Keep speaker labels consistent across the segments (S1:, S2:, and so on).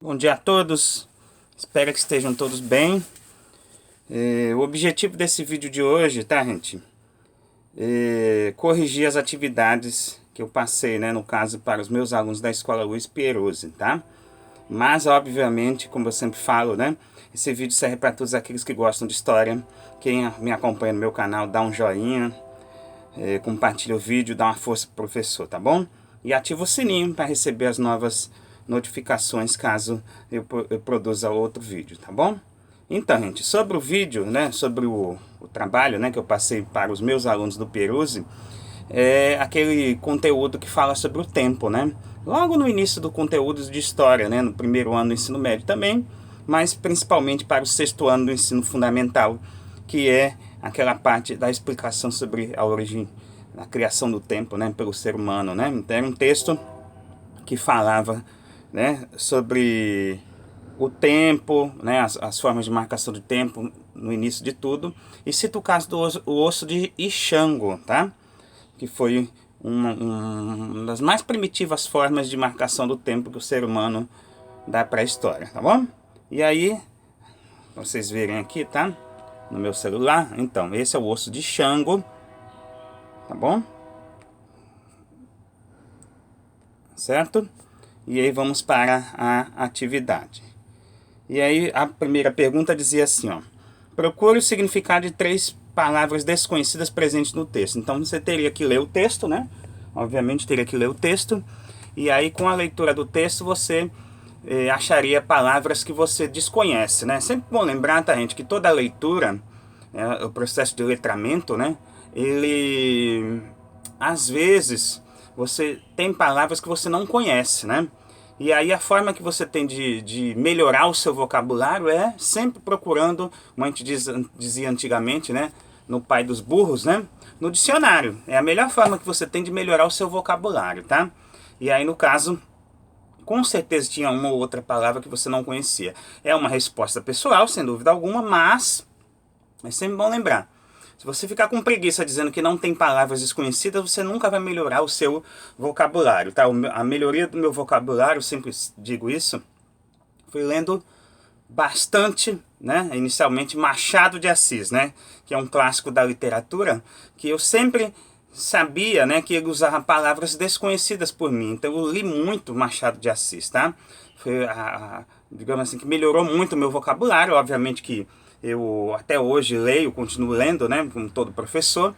S1: Bom dia a todos, espero que estejam todos bem. O objetivo desse vídeo de hoje, tá, gente? Corrigir as atividades que eu passei, né, no caso, para os meus alunos da Escola Luiz Pierosi, tá? Mas, obviamente, como eu sempre falo, né, esse vídeo serve para todos aqueles que gostam de história. Quem me acompanha no meu canal, dá um joinha, compartilha o vídeo, dá uma força pro professor, tá bom? E ativa o sininho para receber as novas notificações caso eu produza outro vídeo, tá bom? Então, gente, sobre o vídeo, né, sobre o trabalho, né, que eu passei para os meus alunos do Pierosi, é aquele conteúdo que fala sobre o tempo, né? Logo no início do conteúdo de história, né, no primeiro ano do ensino médio também, mas principalmente para o sexto ano do ensino fundamental, que é aquela parte da explicação sobre a origem, a criação do tempo, né, pelo ser humano, né? Então era um texto que falava, né, sobre o tempo, né, as formas de marcação do tempo no início de tudo, e cita o caso do osso de Ixango, tá? Que foi uma das mais primitivas formas de marcação do tempo que o ser humano dá para a história, tá bom? E aí, vocês verem aqui, tá? No meu celular, então, esse é o osso de Xango, tá bom? Certo? E aí vamos para a atividade. E aí a primeira pergunta dizia assim, ó: procure o significado de 3 palavras desconhecidas presentes no texto. Então você teria que ler o texto, né? Obviamente teria que ler o texto. E aí com a leitura do texto você acharia palavras que você desconhece, né? Sempre bom lembrar, tá, gente, que toda leitura, o processo de letramento, né? Ele, às vezes, você tem palavras que você não conhece, né? E aí a forma que você tem de melhorar o seu vocabulário é sempre procurando, como a gente dizia antigamente, né? No pai dos burros, né? No dicionário. É a melhor forma que você tem de melhorar o seu vocabulário, tá? E aí, no caso, com certeza tinha uma ou outra palavra que você não conhecia. É uma resposta pessoal, sem dúvida alguma, mas é sempre bom lembrar. Se você ficar com preguiça dizendo que não tem palavras desconhecidas, você nunca vai melhorar o seu vocabulário, tá? A melhoria do meu vocabulário, eu sempre digo isso, foi lendo bastante, né? Inicialmente Machado de Assis, né? Que é um clássico da literatura, que eu sempre sabia, né, que ele usava palavras desconhecidas por mim. Então eu li muito Machado de Assis, tá? Foi digamos assim, que melhorou muito o meu vocabulário. Obviamente que eu até hoje leio, continuo lendo, né, como todo professor.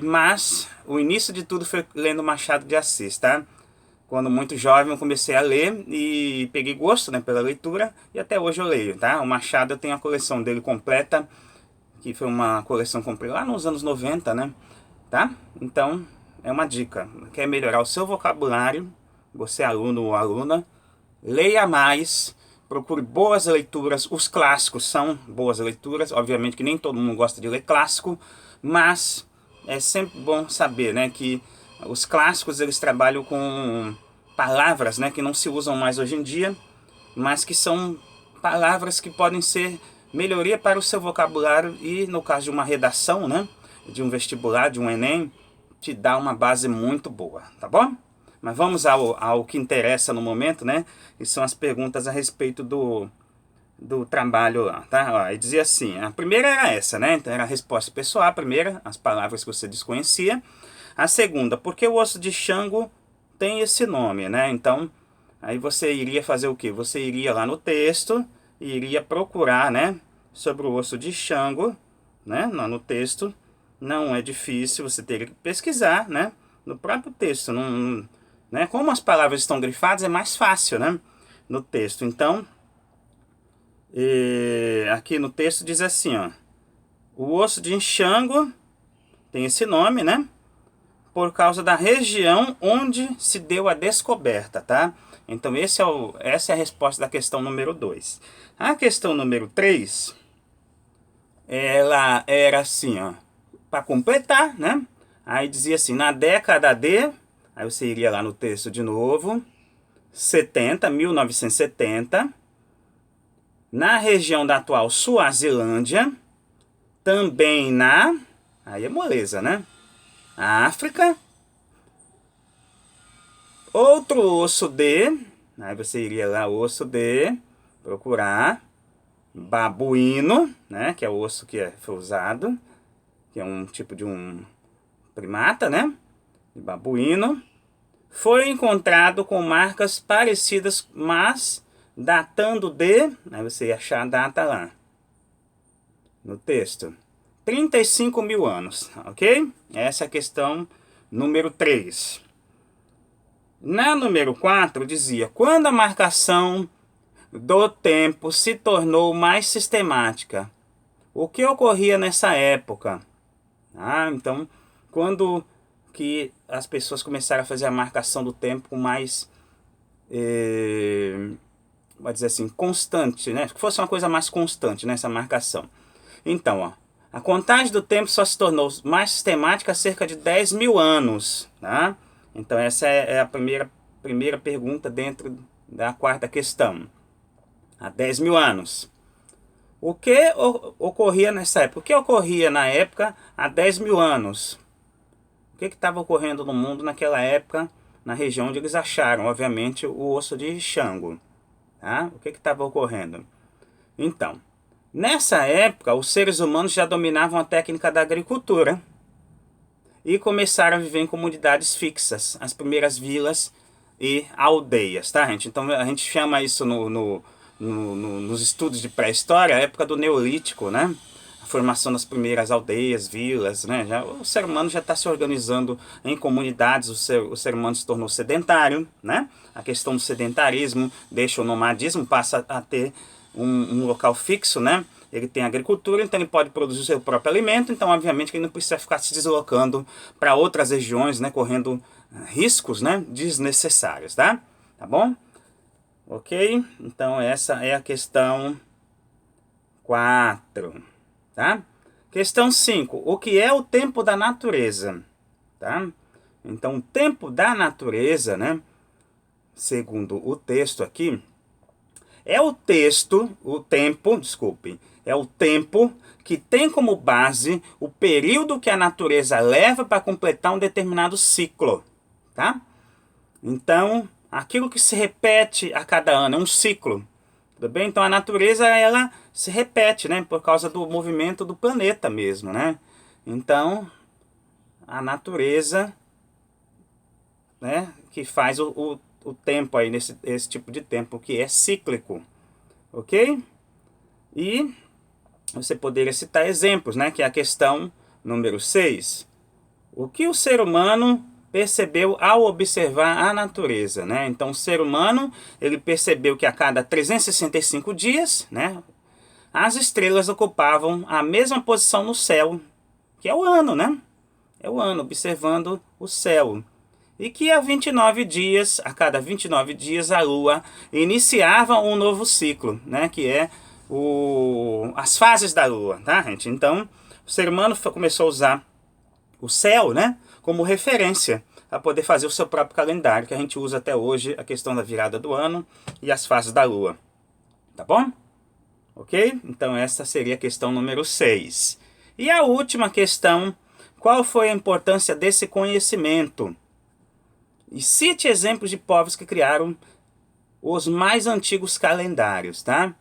S1: Mas o início de tudo foi lendo Machado de Assis, tá? Quando muito jovem eu comecei a ler e peguei gosto, né, pela leitura, e até hoje eu leio, tá? O Machado, eu tenho a coleção dele completa, que foi uma coleção que comprei lá nos anos 90, né? Tá? Então, é uma dica. Quer melhorar o seu vocabulário? Você, aluno ou aluna, leia mais, procure boas leituras. Os clássicos são boas leituras. Obviamente que nem todo mundo gosta de ler clássico, mas é sempre bom saber, né, que os clássicos eles trabalham com palavras, né, que não se usam mais hoje em dia, mas que são palavras que podem ser melhoria para o seu vocabulário e, no caso de uma redação, né, de um vestibular, de um Enem, te dá uma base muito boa, tá bom? Mas vamos ao que interessa no momento, né? Que são as perguntas a respeito do trabalho lá, tá? Ó, e dizia assim, a primeira era essa, né? Então era a resposta pessoal, a primeira, as palavras que você desconhecia. A segunda, por que o osso de Xango tem esse nome, né? Então, aí você iria fazer o quê? Você iria lá no texto e iria procurar, né? Sobre o osso de Xango, né? Lá no texto. Não é difícil, você teria que pesquisar, né? No próprio texto, não, né? Como as palavras estão grifadas, é mais fácil, né? No texto. Então, aqui no texto diz assim, ó: o osso de Xango tem esse nome, né? Por causa da região onde se deu a descoberta, tá? Então essa é a resposta da questão número 2. A questão número 3, ela era assim, ó, para completar, né? Aí dizia assim, na década de, aí você iria lá no texto de novo, 1970, na região da atual Suazilândia, também aí é moleza, né? África, outro osso de, Aí você iria lá, osso de, procurar, babuíno, né? Que é o osso que foi usado, que é um tipo de um primata, né? De babuíno. Foi encontrado com marcas parecidas, mas datando de... Aí você ia achar a data lá, no texto. 35 mil anos, ok? Essa é a questão número 3. Na número 4 dizia, quando a marcação do tempo se tornou mais sistemática, o que ocorria nessa época? Então, quando que as pessoas começaram a fazer a marcação do tempo com mais, vai dizer assim, constante, né? Que fosse uma coisa mais constante nessa marcação. Então, ó, a contagem do tempo só se tornou mais sistemática há cerca de 10 mil anos. Tá? Então, essa é a primeira pergunta dentro da quarta questão. Há 10 mil anos. O que ocorria nessa época? O que ocorria na época há 10 mil anos? O que estava ocorrendo no mundo naquela época, na região onde eles acharam, obviamente, o osso de Xango? Tá? O que estava ocorrendo? Então, nessa época, os seres humanos já dominavam a técnica da agricultura e começaram a viver em comunidades fixas, as primeiras vilas e aldeias, tá, gente? Então, a gente chama isso nos estudos de pré-história, a época do Neolítico, né? A formação das primeiras aldeias, vilas, né? O ser humano já está se organizando em comunidades, o ser humano se tornou sedentário, né? A questão do sedentarismo deixa o nomadismo, passa a ter um local fixo, né? Ele tem agricultura, então ele pode produzir o seu próprio alimento, então obviamente que ele não precisa ficar se deslocando para outras regiões, né? Correndo riscos, né? Desnecessários, tá? Tá bom? Ok? Então essa é a questão 4. Tá? Questão 5. O que é o tempo da natureza? Tá? Então, o tempo da natureza, né, segundo o texto aqui, é o tempo que tem como base o período que a natureza leva para completar um determinado ciclo. Tá? Então, aquilo que se repete a cada ano é um ciclo. Tudo bem? Então a natureza ela se repete, né? Por causa do movimento do planeta mesmo, né? Então a natureza, né? Que faz o tempo aí, esse tipo de tempo que é cíclico, ok? E você poderia citar exemplos, né? Que é a questão número 6. O que o ser humano percebeu ao observar a natureza, né? Então o ser humano, ele percebeu que a cada 365 dias, né, as estrelas ocupavam a mesma posição no céu, que é o ano, né? É o ano, observando o céu. E que a cada 29 dias a lua iniciava um novo ciclo, né, que é as fases da lua, tá, gente? Então, o ser humano começou a usar o céu, né, como referência a poder fazer o seu próprio calendário, que a gente usa até hoje, a questão da virada do ano e as fases da lua. Tá bom? Ok? Então essa seria a questão número 6. E a última questão, qual foi a importância desse conhecimento? E cite exemplos de povos que criaram os mais antigos calendários, tá?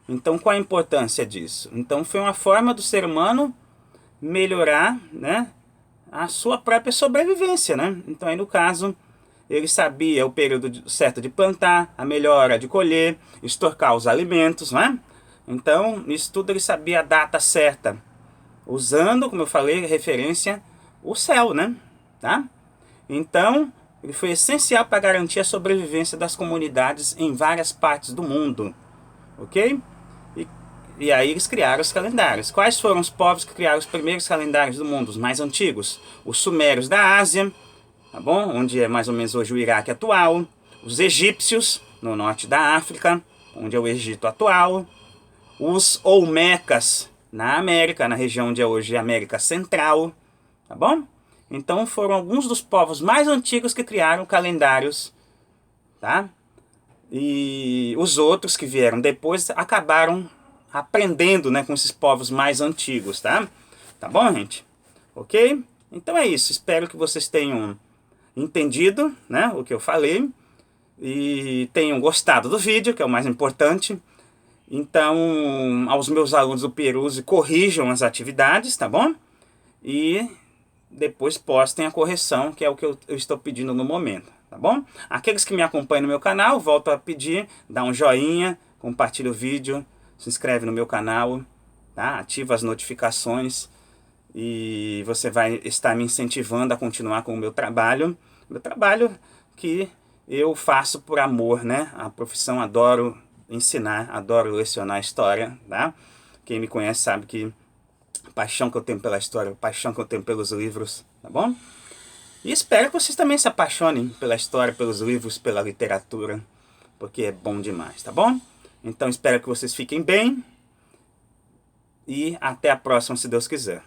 S1: Então qual a importância disso? Então foi uma forma do ser humano melhorar, né, a sua própria sobrevivência, né? Então aí no caso, ele sabia o período certo de plantar, a melhor hora de colher, estocar os alimentos, né? Então, nisso tudo ele sabia a data certa, usando, como eu falei, referência, o céu, né? Tá? Então, ele foi essencial para garantir a sobrevivência das comunidades em várias partes do mundo, ok? E aí eles criaram os calendários. Quais foram os povos que criaram os primeiros calendários do mundo, os mais antigos? Os sumérios da Ásia, tá bom? Onde é mais ou menos hoje o Iraque atual. Os egípcios, no norte da África, onde é o Egito atual. Os Olmecas, na América, na região onde é hoje a América Central, tá bom? Então foram alguns dos povos mais antigos que criaram calendários, tá? E os outros que vieram depois acabaram aprendendo, né, com esses povos mais antigos, tá? Tá bom, gente? Ok? Então é isso. Espero que vocês tenham entendido, né, o que eu falei. e tenham gostado do vídeo, que é o mais importante. Então, aos meus alunos do Peruzzi, corrijam as atividades, tá bom? E depois postem a correção, que é o que eu estou pedindo no momento, tá bom? Aqueles que me acompanham no meu canal, volto a pedir, dá um joinha, compartilha o vídeo, se inscreve no meu canal, tá? Ativa as notificações e você vai estar me incentivando a continuar com o meu trabalho que eu faço por amor, né? A profissão, adoro ensinar, adoro lecionar história, tá? Quem me conhece sabe que a paixão que eu tenho pela história, a paixão que eu tenho pelos livros, tá bom? E espero que vocês também se apaixonem pela história, pelos livros, pela literatura, porque é bom demais, tá bom? Então espero que vocês fiquem bem e até a próxima, se Deus quiser.